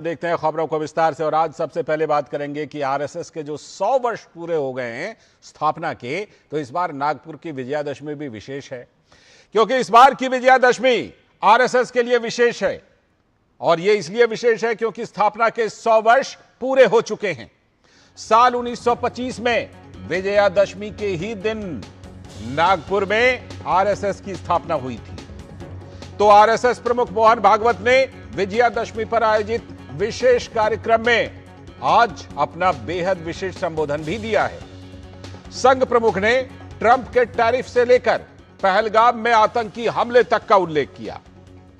देखते हैं खबरों को विस्तार से। और आज सबसे पहले बात करेंगे कि आरएसएस के जो 100 वर्ष पूरे हो गए हैं स्थापना के, तो इस बार नागपुर की विजयादशमी भी विशेष है, क्योंकि इस बार की विजयादशमी आरएसएस के लिए विशेष है। और यह इसलिए विशेष है क्योंकि स्थापना के 100 वर्ष पूरे हो चुके हैं। साल 1925 में विजयादशमी के ही दिन नागपुर में आरएसएस की स्थापना हुई थी। तो आरएसएस प्रमुख मोहन भागवत ने विजयादशमी पर आयोजित विशेष कार्यक्रम में आज अपना बेहद विशेष संबोधन भी दिया है। संघ प्रमुख ने ट्रंप के टैरिफ से लेकर पहलगाम में आतंकी हमले तक का उल्लेख किया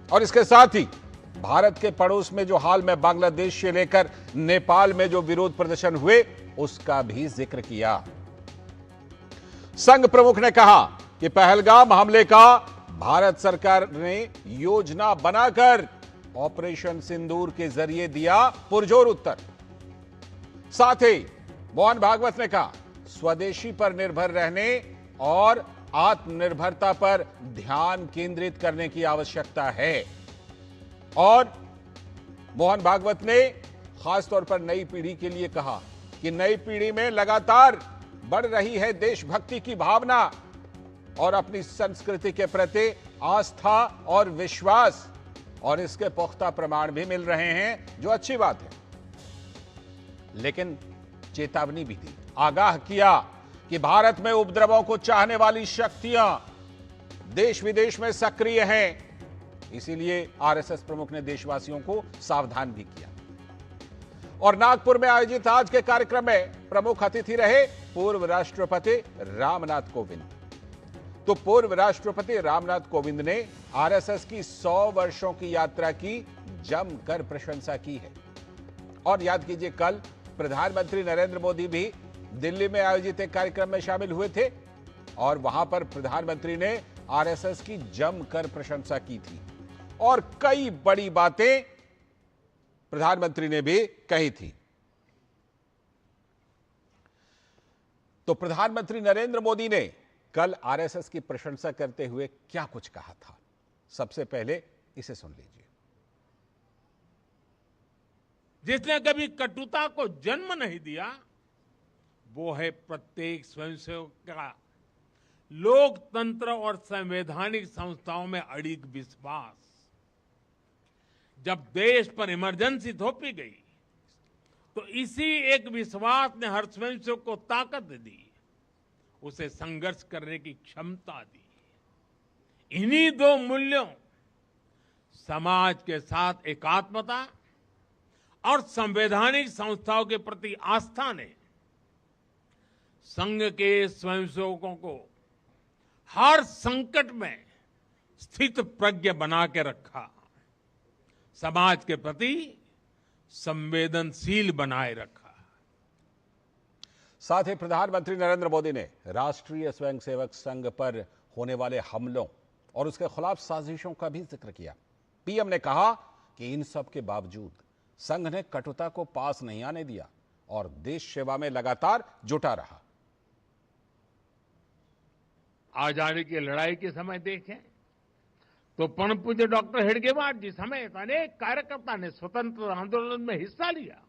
और इसके साथ ही भारत के पड़ोस में जो हाल में बांग्लादेश से लेकर नेपाल में जो विरोध प्रदर्शन हुए उसका भी जिक्र किया। संघ प्रमुख ने कहा कि पहलगाम हमले का भारत सरकार ने योजना बनाकर ऑपरेशन सिंदूर के जरिए दिया पुरजोर उत्तर। साथ ही मोहन भागवत ने कहा स्वदेशी पर निर्भर रहने और आत्मनिर्भरता पर ध्यान केंद्रित करने की आवश्यकता है। और मोहन भागवत ने खासतौर पर नई पीढ़ी के लिए कहा कि नई पीढ़ी में लगातार बढ़ रही है देशभक्ति की भावना और अपनी संस्कृति के प्रति आस्था और विश्वास, और इसके पुख्ता प्रमाण भी मिल रहे हैं, जो अच्छी बात है। लेकिन चेतावनी भी दी, आगाह किया कि भारत में उपद्रवों को चाहने वाली शक्तियां देश विदेश में सक्रिय हैं। इसीलिए आरएसएस प्रमुख ने देशवासियों को सावधान भी किया। और नागपुर में आयोजित आज के कार्यक्रम में प्रमुख अतिथि रहे पूर्व राष्ट्रपति रामनाथ कोविंद। तो पूर्व राष्ट्रपति रामनाथ कोविंद ने आरएसएस की 100 वर्षों की यात्रा की जमकर प्रशंसा की है। और याद कीजिए, कल प्रधानमंत्री नरेंद्र मोदी भी दिल्ली में आयोजित एक कार्यक्रम में शामिल हुए थे और वहां पर प्रधानमंत्री ने आरएसएस की जमकर प्रशंसा की थी और कई बड़ी बातें प्रधानमंत्री ने भी कही थी। तो प्रधानमंत्री नरेंद्र मोदी ने कल आरएसएस की प्रशंसा करते हुए क्या कुछ कहा था, सबसे पहले इसे सुन लीजिए। जिसने कभी कटुता को जन्म नहीं दिया, वो है प्रत्येक स्वयंसेवक का लोकतंत्र और संवैधानिक संस्थाओं में अडिग विश्वास। जब देश पर इमरजेंसी थोपी गई तो इसी एक विश्वास ने हर स्वयंसेवक को ताकत दी, उसे संघर्ष करने की क्षमता दी। इन्हीं दो मूल्यों, समाज के साथ एकात्मता और संवैधानिक संस्थाओं के प्रति आस्था ने संघ के स्वयंसेवकों को हर संकट में स्थित प्रज्ञ बना के रखा, समाज के प्रति संवेदनशील बनाए रखा। साथ ही प्रधानमंत्री नरेंद्र मोदी ने राष्ट्रीय स्वयंसेवक संघ पर होने वाले हमलों और उसके खिलाफ साजिशों का भी जिक्र किया। पीएम ने कहा कि इन सब के बावजूद संघ ने कटुता को पास नहीं आने दिया और देश सेवा में लगातार जुटा रहा। आजादी की लड़ाई के समय देखें तो परम पूज्य डॉक्टर हेडगेवार जी समेत अनेक कार्यकर्ता ने स्वतंत्रता आंदोलन में हिस्सा लिया।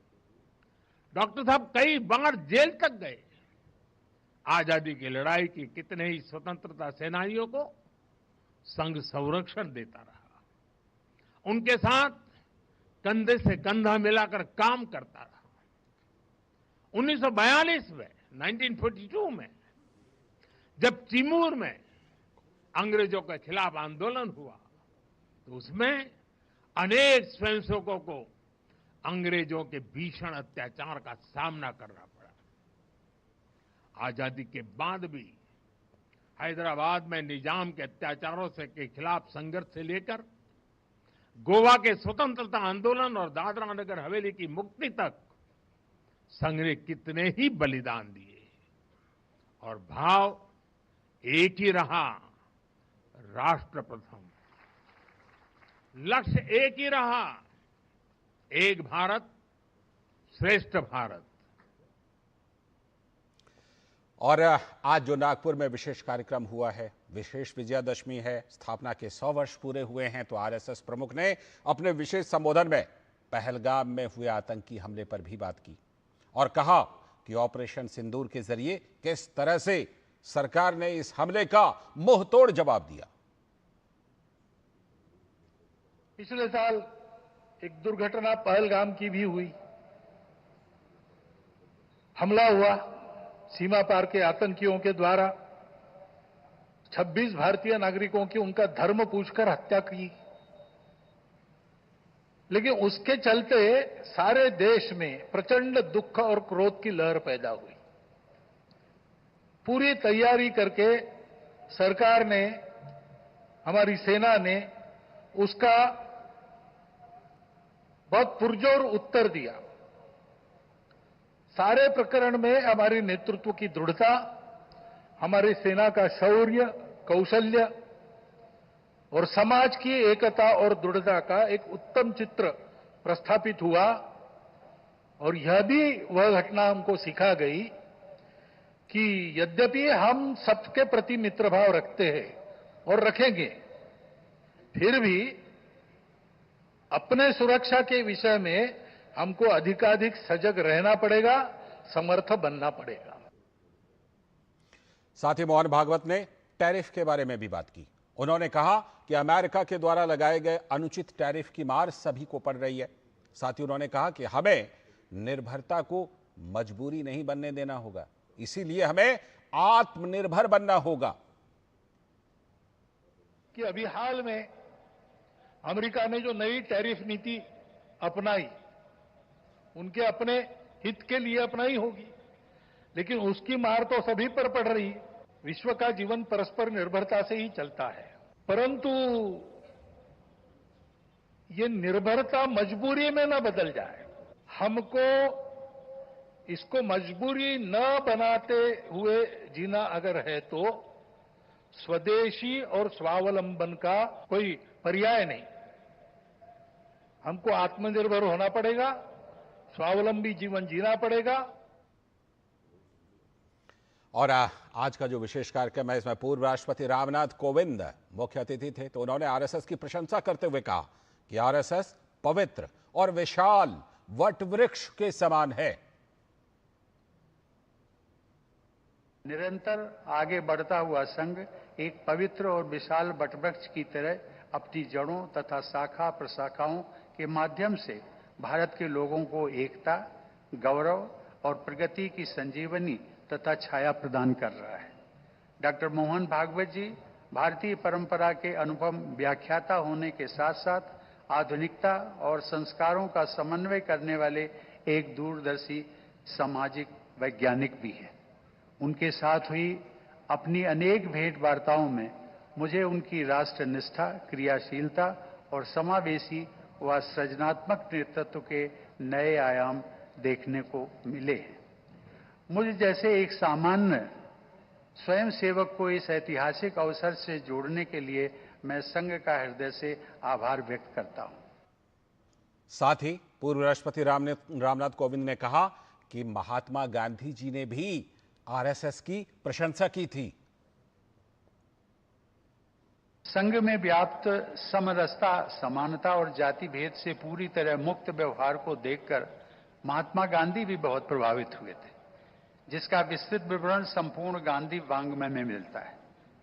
डॉक्टर साहब कई बार जेल तक गए। आजादी की लड़ाई की कितने ही स्वतंत्रता सेनानियों को संघ संरक्षण देता रहा, उनके साथ कंधे से कंधा मिलाकर काम करता रहा। 1942 में 1942 में जब चिमूर में अंग्रेजों के खिलाफ आंदोलन हुआ तो उसमें अनेक स्वयंसेवकों को अंग्रेजों के भीषण अत्याचार का सामना करना पड़ा। आजादी के बाद भी हैदराबाद में निजाम के अत्याचारों के खिलाफ संघर्ष से लेकर गोवा के स्वतंत्रता आंदोलन और दादरा नगर हवेली की मुक्ति तक संघ ने कितने ही बलिदान दिए और भाव एक ही रहा, राष्ट्र प्रथम। लक्ष्य एक ही रहा, एक भारत श्रेष्ठ भारत। और आज जो नागपुर में विशेष कार्यक्रम हुआ है, विशेष विजयादशमी है, स्थापना के 100 वर्ष पूरे हुए हैं, तो आरएसएस प्रमुख ने अपने विशेष संबोधन में पहलगाम में हुए आतंकी हमले पर भी बात की और कहा कि ऑपरेशन सिंदूर के जरिए किस तरह से सरकार ने इस हमले का मुंहतोड़ जवाब दिया। पिछले साल एक दुर्घटना पहलगाम की भी हुई। हमला हुआ सीमा पार के आतंकियों के द्वारा। 26 भारतीय नागरिकों की उनका धर्म पूछकर हत्या की। लेकिन उसके चलते सारे देश में प्रचंड दुख और क्रोध की लहर पैदा हुई। पूरी तैयारी करके सरकार ने, हमारी सेना ने उसका बहुत पुरजोर उत्तर दिया। सारे प्रकरण में हमारी नेतृत्व की दृढ़ता, हमारी सेना का शौर्य, कौशल्य और समाज की एकता और दृढ़ता का एक उत्तम चित्र प्रस्थापित हुआ। और यह भी वह घटना हमको सिखा गई कि यद्यपि हम सबके प्रति मित्रभाव रखते हैं और रखेंगे, फिर भी अपने सुरक्षा के विषय में हमको अधिकाधिक सजग रहना पड़ेगा, समर्थ बनना पड़ेगा। साथ ही मोहन भागवत ने टैरिफ के बारे में भी बात की। उन्होंने कहा कि अमेरिका के द्वारा लगाए गए अनुचित टैरिफ की मार सभी को पड़ रही है। साथ ही उन्होंने कहा कि हमें निर्भरता को मजबूरी नहीं बनने देना होगा, इसीलिए हमें आत्मनिर्भर बनना होगा। कि अभी हाल में अमेरिका ने जो नई टैरिफ नीति अपनाई, उनके अपने हित के लिए अपनाई होगी, लेकिन उसकी मार तो सभी पर पड़ रही है। विश्व का जीवन परस्पर निर्भरता से ही चलता है, परंतु ये निर्भरता मजबूरी में न बदल जाए। हमको इसको मजबूरी न बनाते हुए जीना अगर है तो स्वदेशी और स्वावलंबन का कोई पर्याय नहीं। हमको आत्मनिर्भर होना पड़ेगा, स्वावलंबी जीवन जीना पड़ेगा। और आज का जो विशेष कार्यक्रम है, इसमें पूर्व राष्ट्रपति रामनाथ कोविंद मुख्य अतिथि थे। तो उन्होंने आरएसएस की प्रशंसा करते हुए कहा कि आरएसएस पवित्र और विशाल वटवृक्ष के समान है। निरंतर आगे बढ़ता हुआ संघ एक पवित्र और विशाल वटवृक्ष की तरह अपनी जड़ों तथा शाखा प्रशाखाओं के माध्यम से भारत के लोगों को एकता, गौरव और प्रगति की संजीवनी तथा छाया प्रदान कर रहा है। डॉक्टर मोहन भागवत जी भारतीय परंपरा के अनुपम व्याख्याता होने के साथ साथ आधुनिकता और संस्कारों का समन्वय करने वाले एक दूरदर्शी सामाजिक वैज्ञानिक भी हैं। उनके साथ हुई अपनी अनेक भेंट वार्ताओं में मुझे उनकी राष्ट्रनिष्ठा, क्रियाशीलता और समावेशी व सृजनात्मक नेतृत्व के नए आयाम देखने को मिले हैं। मुझे जैसे एक सामान्य स्वयंसेवक को इस ऐतिहासिक अवसर से जोड़ने के लिए मैं संघ का हृदय से आभार व्यक्त करता हूं। साथ ही पूर्व राष्ट्रपति रामनाथ कोविंद ने कहा कि महात्मा गांधी जी ने भी आरएसएस की प्रशंसा की थी। संघ में व्याप्त समरसता, समानता और जाति भेद से पूरी तरह मुक्त व्यवहार को देखकर महात्मा गांधी भी बहुत प्रभावित हुए थे, जिसका विस्तृत विवरण संपूर्ण गांधी वाङ्मय में मिलता है।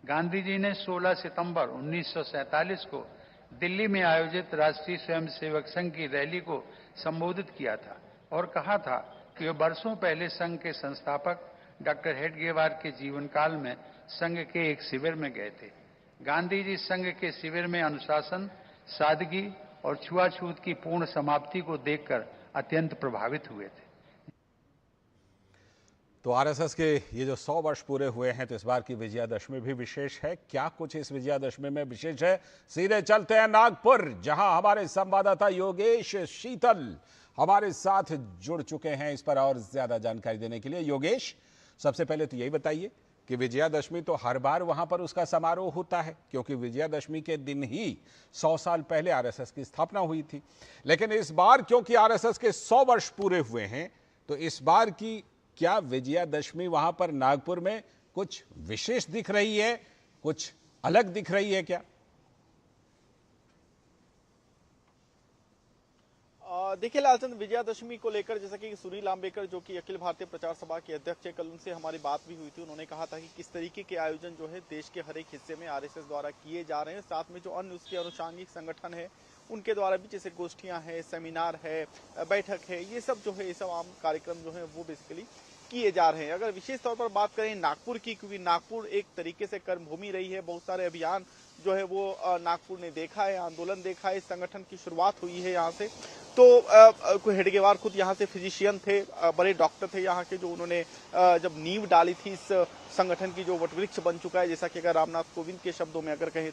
गांधी जी ने 16 सितंबर 1947 को दिल्ली में आयोजित राष्ट्रीय स्वयंसेवक संघ की रैली को संबोधित किया था और कहा था कि वे वर्षों पहले संघ के संस्थापक डॉक्टर हेडगेवार के जीवन काल में संघ के एक शिविर में गए थे। गांधी जी संघ के शिविर में अनुशासन, सादगी और छुआछूत की पूर्ण समाप्ति को देखकर अत्यंत प्रभावित हुए थे। तो आरएसएस के ये जो 100 वर्ष पूरे हुए हैं, तो इस बार की विजयादशमी भी विशेष है। क्या कुछ इस विजयादशमी में विशेष है, सीधे चलते हैं नागपुर, जहां हमारे संवाददाता योगेश शीतल हमारे साथ जुड़ चुके हैं इस पर और ज्यादा जानकारी देने के लिए। योगेश, सबसे पहले तो यही बताइए कि विजयादशमी तो हर बार वहां पर उसका समारोह होता है, क्योंकि विजयादशमी के दिन ही 100 साल पहले आरएसएस की स्थापना हुई थी। लेकिन इस बार क्योंकि आरएसएस के 100 वर्ष पूरे हुए हैं, तो इस बार की क्या विजयादशमी वहां पर नागपुर में कुछ विशेष दिख रही है, कुछ अलग दिख रही है क्या? देखिए लालचंद, विजयादशमी को लेकर जैसा कि सुनील आम्बेकर जो कि अखिल भारतीय प्रचार सभा के अध्यक्ष है, कल उनसे हमारी बात भी हुई थी। उन्होंने कहा था कि किस तरीके के आयोजन जो है देश के हर एक हिस्से में आरएसएस द्वारा किए जा रहे हैं, साथ में जो अन्य उसके अनुषंगिक संगठन है उनके द्वारा भी, जैसे गोष्ठियां हैं, सेमिनार है, बैठक है, ये सब जो है, ये सब आम कार्यक्रम जो है वो बेसिकली किए जा रहे हैं। अगर विशेष तौर पर बात करें नागपुर की, क्योंकि नागपुर एक तरीके से कर्मभूमि रही है, बहुत सारे अभियान जो है वो नागपुर ने देखा है, आंदोलन देखा है, इस संगठन की शुरुआत हुई है यहाँ से। तो हेडगेवार खुद यहाँ से फिजिशियन थे, बड़े डॉक्टर थे यहाँ के, जो उन्होंने जब नींव डाली थी इस संगठन की, जो वटवृक्ष बन चुका है, जैसा कि अगर रामनाथ कोविंद के शब्दों में अगर कहें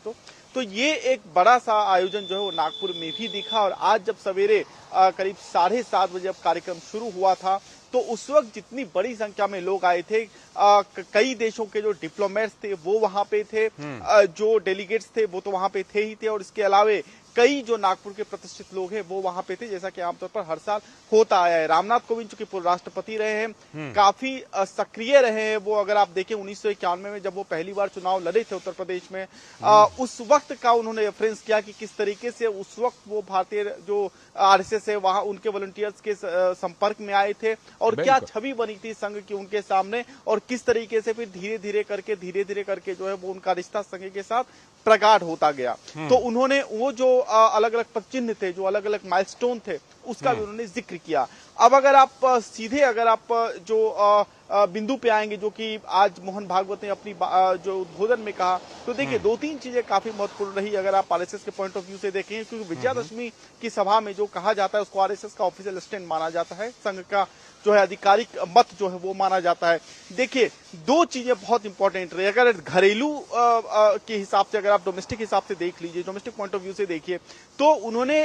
तो ये एक बड़ा सा आयोजन जो है वो नागपुर में भी दिखा। और आज जब सवेरे करीब 7:30 बजे जब कार्यक्रम शुरू हुआ था, तो उस वक्त जितनी बड़ी संख्या में लोग आए थे, कई देशों के जो डिप्लोमेट्स थे वो वहां पे थे, जो डेलीगेट्स थे वो तो वहां पे थे ही थे, और इसके अलावे कई जो नागपुर के प्रतिष्ठित लोग हैं वो वहां पे थे, जैसा कि आमतौर पर हर साल होता आया है। रामनाथ कोविंद जो कि पूर्व राष्ट्रपति रहे हैं, काफी सक्रिय रहे हैं वो। अगर आप देखें 1991 में जब वो पहली बार चुनाव लड़े थे उत्तर प्रदेश में, उस वक्त का उन्होंने रेफरेंस किया कि किस तरीके से उस वक्त वो भारतीय जो आरएसएस है वहां उनके वॉलंटियर्स के संपर्क में आए थे, और क्या छवि बनी थी संघ की उनके सामने, और किस तरीके से फिर धीरे धीरे करके जो है वो उनका रिश्ता संघ के साथ प्रगाढ़ होता गया। तो उन्होंने वो जो अलग अलग पद चिन्ह थे, जो अलग अलग माइलस्टोन थे, उसका भी उन्होंने जिक्र किया। अब अगर आप सीधे जो बिंदु पे आएंगे, जो कि आज मोहन भागवत ने अपनी जो उद्बोधन में कहा, तो देखिए 2-3 चीजें काफी महत्वपूर्ण रही अगर आप आरएसएस के पॉइंट ऑफ व्यू से देखें, क्योंकि विजयादशमी की सभा में जो कहा जाता है उसको आरएसएस का ऑफिशियल स्टैंड माना जाता है, संघ का जो है आधिकारिक मत जो है वो माना जाता है। देखिए 2 चीजें बहुत इंपॉर्टेंट रही। अगर घरेलू के हिसाब से, अगर आप डोमेस्टिक हिसाब से देख लीजिए, डोमेस्टिक पॉइंट ऑफ व्यू से देखिए, तो उन्होंने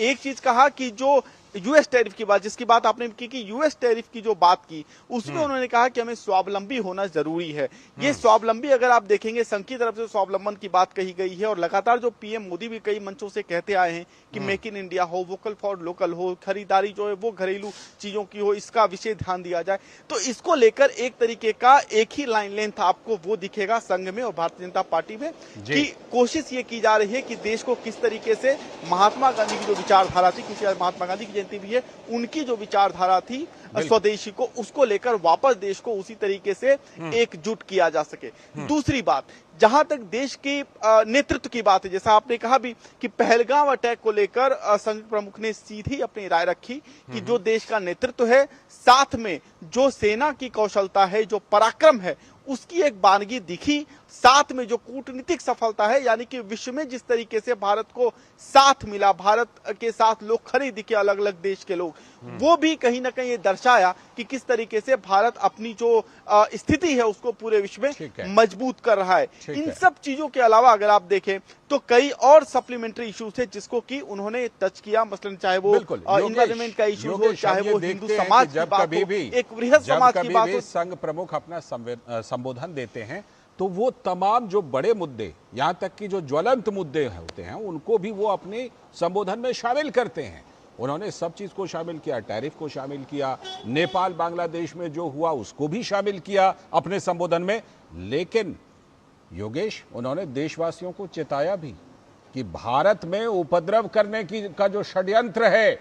एक चीज कहा कि जो यूएस टैरिफ की बात, जिसकी बात आपने की कि यूएस टैरिफ की जो बात की, उसमें उन्होंने कहा कि हमें स्वावलंबी होना जरूरी है। ये स्वावलंबी अगर आप देखेंगे, संघ की तरफ से स्वावलंबन की बात कही गई है, और लगातार जो पीएम मोदी भी कई मंचों से कहते आए हैं कि मेक इन इंडिया हो, वोकल फॉर लोकल हो, खरीदारी जो है वो घरेलू चीजों की हो, इसका विशेष ध्यान दिया जाए। तो इसको लेकर एक तरीके का एक ही लाइन लेंथ आपको वो दिखेगा संघ में और भारतीय जनता पार्टी में, कि कोशिश ये की जा रही है कि देश को किस तरीके से महात्मा गांधी की जो विचारधारा थी, क्योंकि महात्मा गांधी की जयंती भी है, उनकी जो विचारधारा थी स्वदेशी को, उसको लेकर वापस देश को उसी तरीके से एकजुट किया जा सके। दूसरी बात, जहां तक देश की नेतृत्व की बात है, जैसा आपने कहा भी कि पहलगाम अटैक को लेकर संघ प्रमुख ने सीधी अपनी राय रखी कि जो देश का नेतृत्व है, साथ में जो सेना की कौशलता है, जो पराक्रम है, उसकी एक बानगी दिखी, साथ में जो कूटनीतिक सफलता है, यानी कि विश्व में जिस तरीके से भारत को साथ मिला, भारत के साथ लोग खड़े दिखे, अलग अलग देश के लोग, वो भी कहीं ना कहीं ये दर्शाया कि किस तरीके से भारत अपनी जो स्थिति है उसको पूरे विश्व में मजबूत कर रहा है। इन सब चीजों के अलावा अगर आप देखें तो कई और सप्लीमेंट्री इश्यूज थे जिसको कि उन्होंने टच किया, मसलन चाहे वो इन्वायरमेंट का इश्यू हो, चाहे वो हिंदू समाज की बात हो, एक वृहद समाज की बात हो। संघ प्रमुख अपना संबोधन देते हैं तो वो तमाम जो बड़े मुद्दे, यहां तक कि जो ज्वलंत मुद्दे होते हैं, उनको भी वो अपने संबोधन में शामिल करते हैं। उन्होंने सब चीज को शामिल किया, टैरिफ को शामिल किया, नेपाल बांग्लादेश में जो हुआ उसको भी शामिल किया अपने संबोधन में। लेकिन योगेश, उन्होंने देशवासियों को चेताया भी कि भारत में उपद्रव करने की का जो षड्यंत्र है,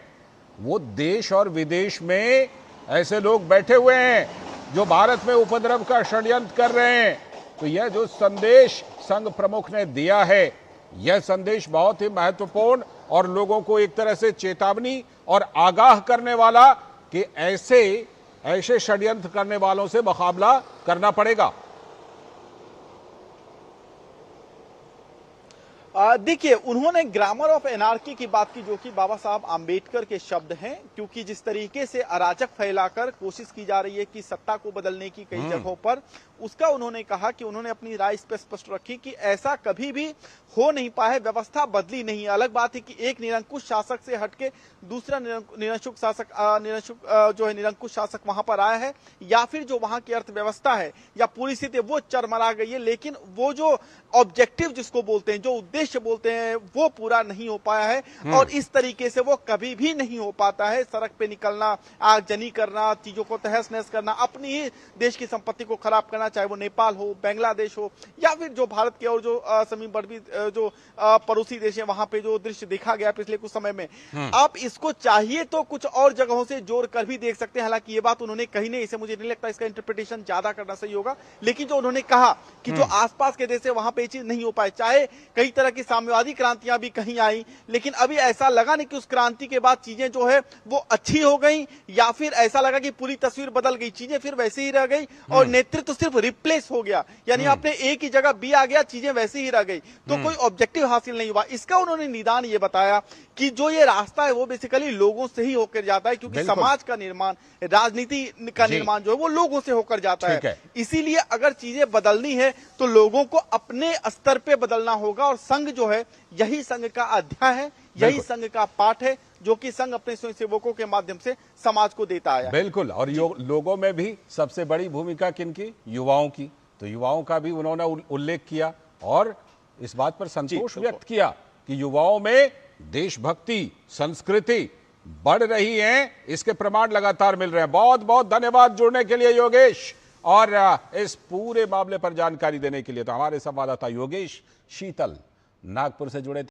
वो देश और विदेश में ऐसे लोग बैठे हुए हैं जो भारत में उपद्रव का षड्यंत्र कर रहे हैं। तो यह जो संदेश संघ प्रमुख ने दिया है, यह संदेश बहुत ही महत्वपूर्ण और लोगों को एक तरह से चेतावनी और आगाह करने वाला कि ऐसे षड्यंत्र करने वालों से मुकाबला करना पड़ेगा। देखिए, उन्होंने ग्रामर ऑफ एनार्की की बात की, जो कि बाबा साहब आंबेडकर के शब्द हैं, क्योंकि जिस तरीके से अराजक फैलाकर कोशिश की जा रही है कि सत्ता को बदलने की कई जगहों पर, उसका उन्होंने कहा कि उन्होंने अपनी राय इस पर स्पष्ट रखी कि ऐसा कभी भी हो नहीं पाया, व्यवस्था बदली नहीं है। अलग बात है कि एक निरंकुश शासक से हटके दूसरा निरंकुश शासक वहां पर आया है, या फिर जो वहां की अर्थव्यवस्था है या पूरी स्थिति वो चरमरा गई है, लेकिन वो जो ऑब्जेक्टिव जिसको बोलते हैं, जो उद्देश्य बोलते हैं, वो पूरा नहीं हो पाया है। और इस तरीके से वो कभी भी नहीं हो पाता है। सड़क पे निकलना, आगजनी करना, चीजों को तहस नहस करना, अपनी ही देश की संपत्ति को खराब करना, चाहे वो नेपाल हो, बांग्लादेश हो, या फिर जो भारत के और जो समीपवर्ती जो पड़ोसी देश है वहां पे जो दृश्य देखा गया पिछले कुछ समय में, आप इसको चाहिए तो कुछ और जगहों से जोड़ कर भी देख सकते हैं। हालांकि ये बात उन्होंने कही नहीं, इसे मुझे नहीं लगता इसका इंटरप्रिटेशन ज्यादा करना सही होगा, लेकिन जो उन्होंने कहा कि जो आसपास के देश है वहां पे ये चीज नहीं हो पाए, चाहे कई तरह की साम्यवादी क्रांतियां भी कहीं आई, लेकिन अभी ऐसा लगा नहीं कि उस क्रांति के बाद चीजें जो है वो अच्छी हो गई, या फिर ऐसा लगा कि पूरी तस्वीर बदल गई, चीजें फिर वैसे ही रह गई और नेतृत्व सिर्फ रिप्लेस हो गया, यानी आपने एक ही जगह बी आ गया, चीजें वैसे ही रह गई, तो कोई ऑब्जेक्टिव हासिल नहीं हुआ। इसका उन्होंने निदान ये बताया कि जो ये रास्ता है वो बेसिकली लोगों से ही होकर जाता है, क्योंकि समाज का निर्माण, राजनीति का निर्माण जो है वो लोगों से होकर जाता है। इसीलिए अगर चीजें बदलनी है तो लोगों को अपने स्तर पे बदलना होगा, और संघ जो है यही संघ का अध्याय है, यही संघ का पाठ है जो कि संघ अपने स्वयंसेवकों के माध्यम से समाज को देता है। बिल्कुल, और लोगों में भी सबसे बड़ी भूमिका किनकी? युवाओं की। तो युवाओं का भी उन्होंने उल्लेख किया और इस बात पर संतोष व्यक्त किया कि युवाओं में देशभक्ति, संस्कृति बढ़ रही है, इसके प्रमाण लगातार मिल रहे हैं। बहुत बहुत धन्यवाद जुड़ने के लिए योगेश, और इस पूरे मामले पर जानकारी देने के लिए। तो हमारे संवाददाता योगेश शीतल नागपुर से जुड़े थे।